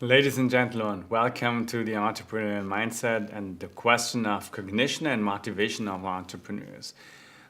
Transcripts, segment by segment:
Ladies and gentlemen, welcome to the Entrepreneurial Mindset and the question of cognition and motivation of entrepreneurs.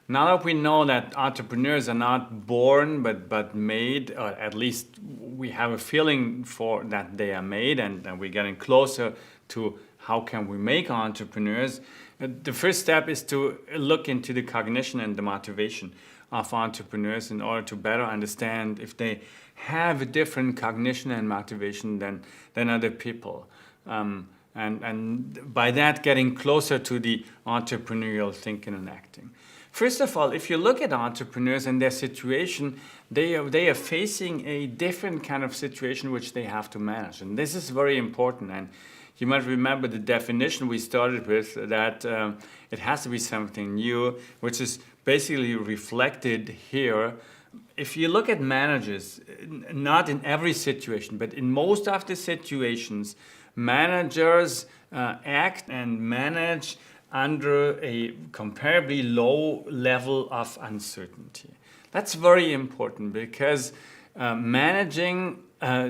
Now that we know that entrepreneurs are not born but made, or at least we have a feeling for that they are made, and we're getting closer to how can we make entrepreneurs, the first step is to look into the cognition and the motivation of entrepreneurs in order to better understand if they have a different cognition and motivation than other people. And by that, getting closer to the entrepreneurial thinking and acting. First of all, if you look at entrepreneurs and their situation, they are facing a different kind of situation which they have to manage. And this is very important. And you might remember the definition we started with, that it has to be something new, which is basically reflected here. If you look at managers, not in every situation, but in most of the situations, managers act and manage under a comparably low level of uncertainty. That's very important because managing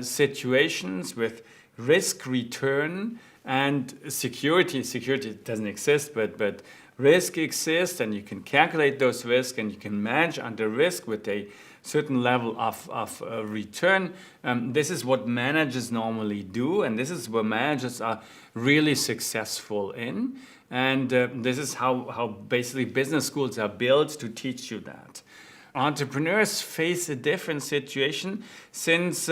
situations with risk return and security doesn't exist, but risk exists, and you can calculate those risks and you can manage under risk with a certain level of return. This is what managers normally do, and this is where managers are really successful in. And this is how basically business schools are built to teach you that. Entrepreneurs face a different situation since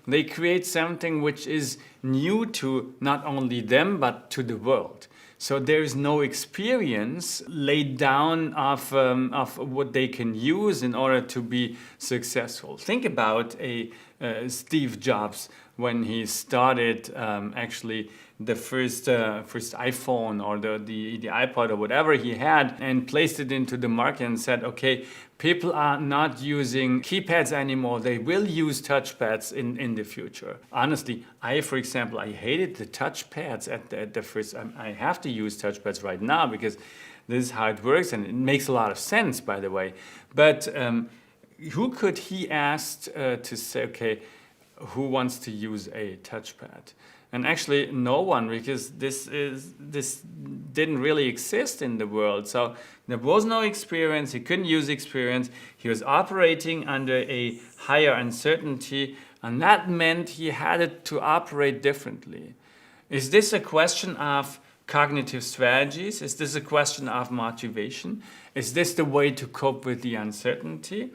they create something which is new to not only them but to the world. So there is no experience laid down of what they can use in order to be successful. Think about Steve Jobs when he started actually the first iPhone or the iPod or whatever he had, and placed it into the market and said, okay, people are not using keypads anymore. They will use touchpads in the future. Honestly, for example, I hated the touchpads at the first. I have to use touchpads right now because this is how it works, and it makes a lot of sense, by the way. But who could he ask to say, okay, who wants to use a touchpad? And actually no one, because this didn't really exist in the world. So there was no experience, he couldn't use experience, he was operating under a higher uncertainty, and that meant he had to operate differently. Is this a question of cognitive strategies? Is this a question of motivation? Is this the way to cope with the uncertainty?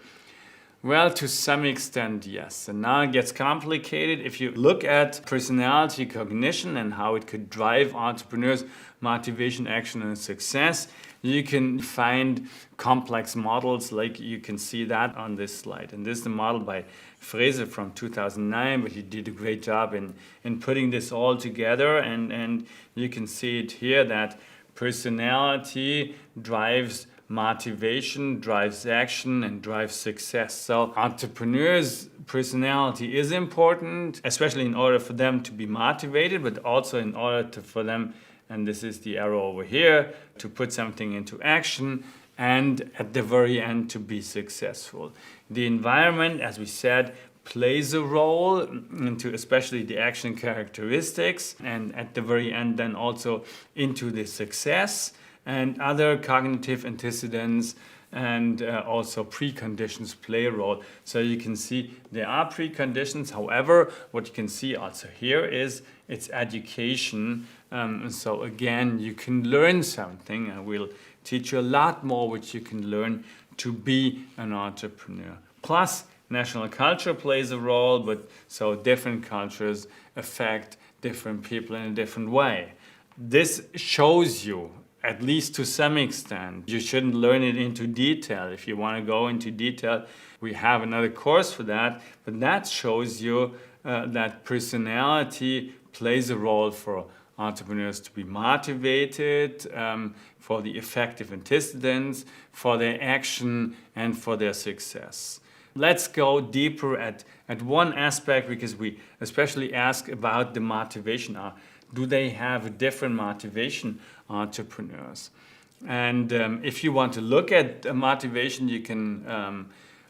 Well, to some extent, yes. And now it gets complicated. If you look at personality cognition and how it could drive entrepreneurs' motivation, action, and success, you can find complex models, like you can see that on this slide. And this is the model by Frese from 2009, but he did a great job in putting this all together. And you can see it here that personality drives motivation, drives action, and drives success. So entrepreneurs' personality is important, especially in order for them to be motivated, but also in order for them, and this is the arrow over here, to put something into action, and at the very end to be successful. The environment, as we said, plays a role into especially the action characteristics, and at the very end then also into the success. And other cognitive antecedents and also preconditions play a role. So you can see there are preconditions. However, what you can see also here is it's education. So again, you can learn something, and we'll teach you a lot more which you can learn to be an entrepreneur. Plus, national culture plays a role, but so different cultures affect different people in a different way. This shows you, at least to some extent. You shouldn't learn it into detail. If you want to go into detail, we have another course for that. But that shows you that personality plays a role for entrepreneurs to be motivated, for the effective antecedents, for their action, and for their success. Let's go deeper at one aspect, because we especially ask about the motivation. Do they have a different motivation, entrepreneurs? And if you want to look at motivation, you can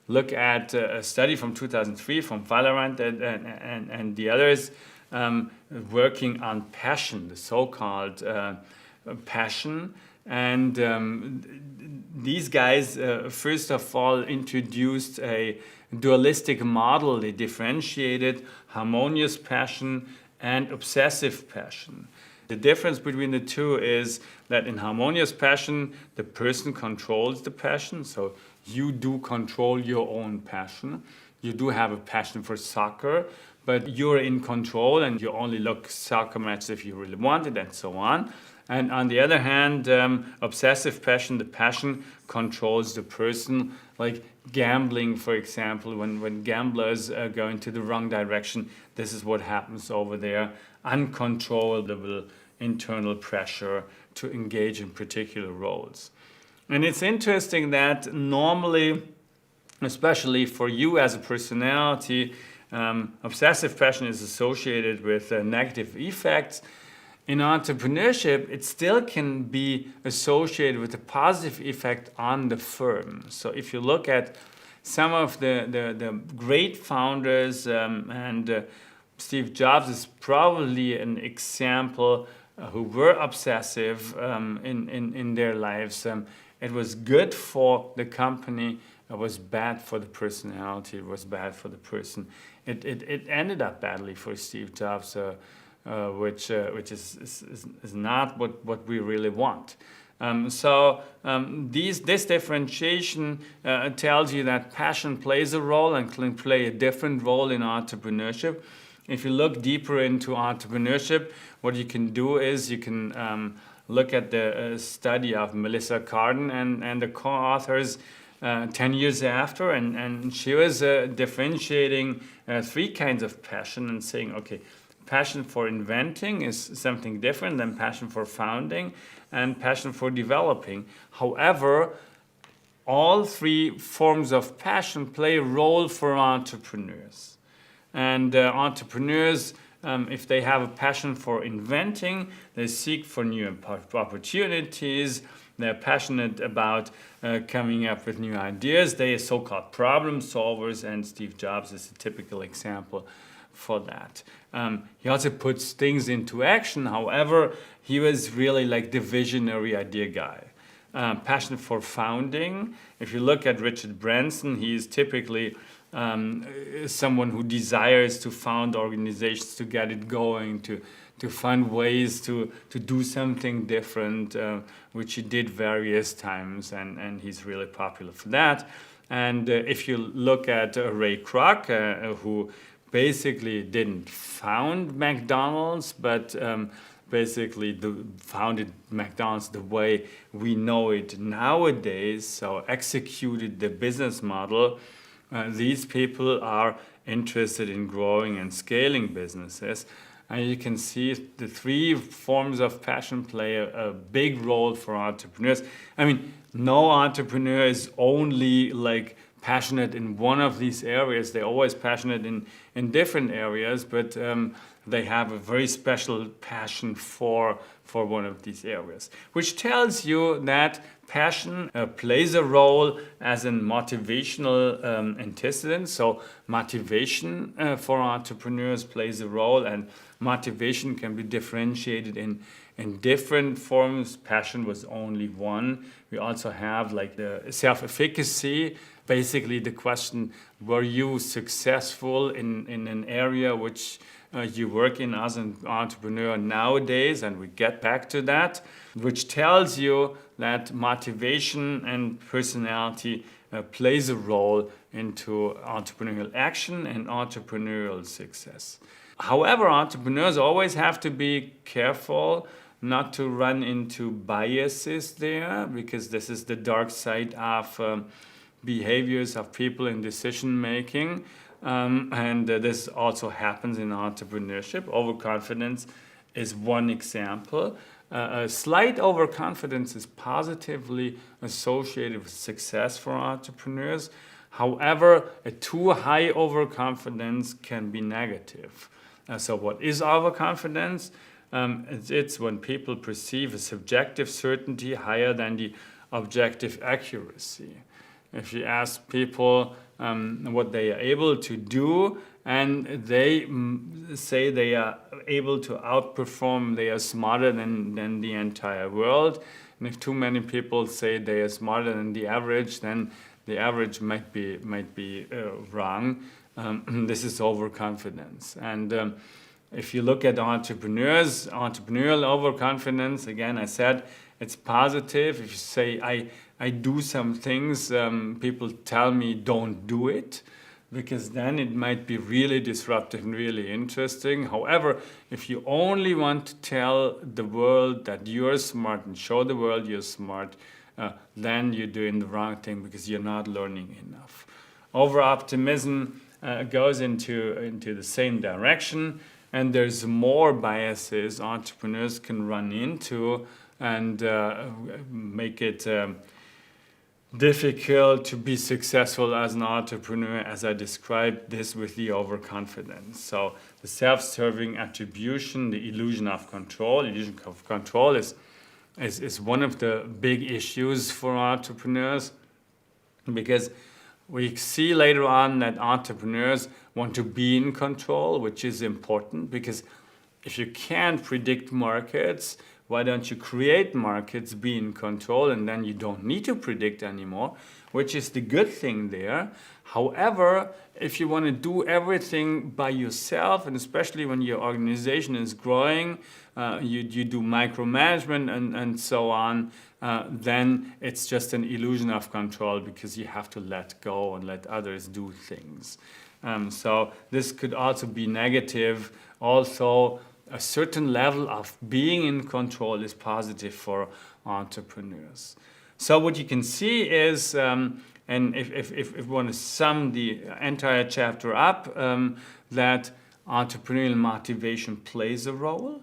look at a study from 2003 from Valorant and the others. working on passion, the so-called passion. And these guys, first of all, introduced a dualistic model. They differentiated harmonious passion and obsessive passion. The difference between the two is that in harmonious passion, the person controls the passion. So you do control your own passion. You do have a passion for soccer, but you're in control and you only look soccer matches if you really want it, and so on. And on the other hand, obsessive passion, the passion controls the person, like gambling, for example. When gamblers go into the wrong direction, this is what happens over there. Uncontrollable internal pressure to engage in particular roles. And it's interesting that normally, especially for you as a personality, obsessive passion is associated with negative effects. In entrepreneurship, it still can be associated with a positive effect on the firm. So if you look at some of the great founders, and Steve Jobs is probably an example who were obsessive in their lives. It was good for the company. It was bad for the personality. It was bad for the person. It ended up badly for Steve Jobs, which is not what we really want. This differentiation tells you that passion plays a role and can play a different role in entrepreneurship. If you look deeper into entrepreneurship, what you can do is you can look at the study of Melissa Cardin and the co-authors 10 years after, and she was differentiating three kinds of passion and saying, okay, passion for inventing is something different than passion for founding and passion for developing. However, all three forms of passion play a role for entrepreneurs. And entrepreneurs, if they have a passion for inventing, they seek for new opportunities. They're passionate about coming up with new ideas. They are so-called problem solvers, and Steve Jobs is a typical example for that. He also puts things into action. However, he was really like the visionary idea guy. Passion for founding. If you look at Richard Branson, he is typically someone who desires to found organizations, to get it going, to find ways to do something different, which he did various times, and he's really popular for that. And if you look at Ray Kroc, who basically didn't found McDonald's, but basically founded McDonald's the way we know it nowadays, so executed the business model. These people are interested in growing and scaling businesses. And you can see the three forms of passion play a big role for entrepreneurs. I mean, no entrepreneur is only like passionate in one of these areas. They're always passionate in different areas, but they have a very special passion for one of these areas, which tells you that passion plays a role as a motivational antecedent. So motivation for entrepreneurs plays a role, and motivation can be differentiated in different forms. Passion was only one. We also have like the self-efficacy. Basically the question, were you successful in an area which you work in as an entrepreneur nowadays? And we get back to that, which tells you that motivation and personality plays a role into entrepreneurial action and entrepreneurial success. However, entrepreneurs always have to be careful not to run into biases there, because this is the dark side of behaviors of people in decision making. And this also happens in entrepreneurship. Overconfidence is one example. A slight overconfidence is positively associated with success for entrepreneurs. However, a too high overconfidence can be negative. So what is overconfidence? It's when people perceive a subjective certainty higher than the objective accuracy. if you ask people what they are able to do, and they say they are able to outperform, they are smarter than the entire world. And if too many people say they are smarter than the average, then the average might be wrong. This is overconfidence. And if you look at entrepreneurs, entrepreneurial overconfidence, again, I said it's positive. If you say, I do some things, people tell me don't do it, because then it might be really disruptive and really interesting. However, if you only want to tell the world that you're smart and show the world you're smart, then you're doing the wrong thing because you're not learning enough. Over-optimism goes into the same direction, and there's more biases entrepreneurs can run into and make it difficult to be successful as an entrepreneur, as I described this with the overconfidence. So the self-serving attribution, the illusion of control. Illusion of control is one of the big issues for entrepreneurs, because we see later on that entrepreneurs want to be in control, which is important, because if you can't predict markets, why don't you create markets, be in control, and then you don't need to predict anymore, which is the good thing there. However, if you want to do everything by yourself, and especially when your organization is growing, you do micromanagement and so on, then it's just an illusion of control, because you have to let go and let others do things. So this could also be negative. Also, a certain level of being in control is positive for entrepreneurs. So what you can see is, and if we want to sum the entire chapter up, that entrepreneurial motivation plays a role,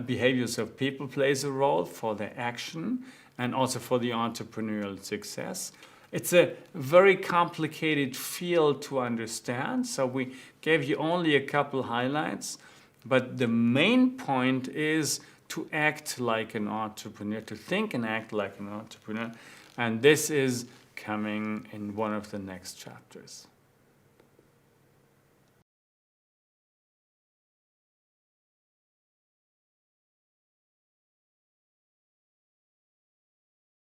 behaviors of people plays a role for their action and also for the entrepreneurial success. It's a very complicated field to understand, so we gave you only a couple highlights. But the main point is to act like an entrepreneur, to think and act like an entrepreneur. And this is coming in one of the next chapters.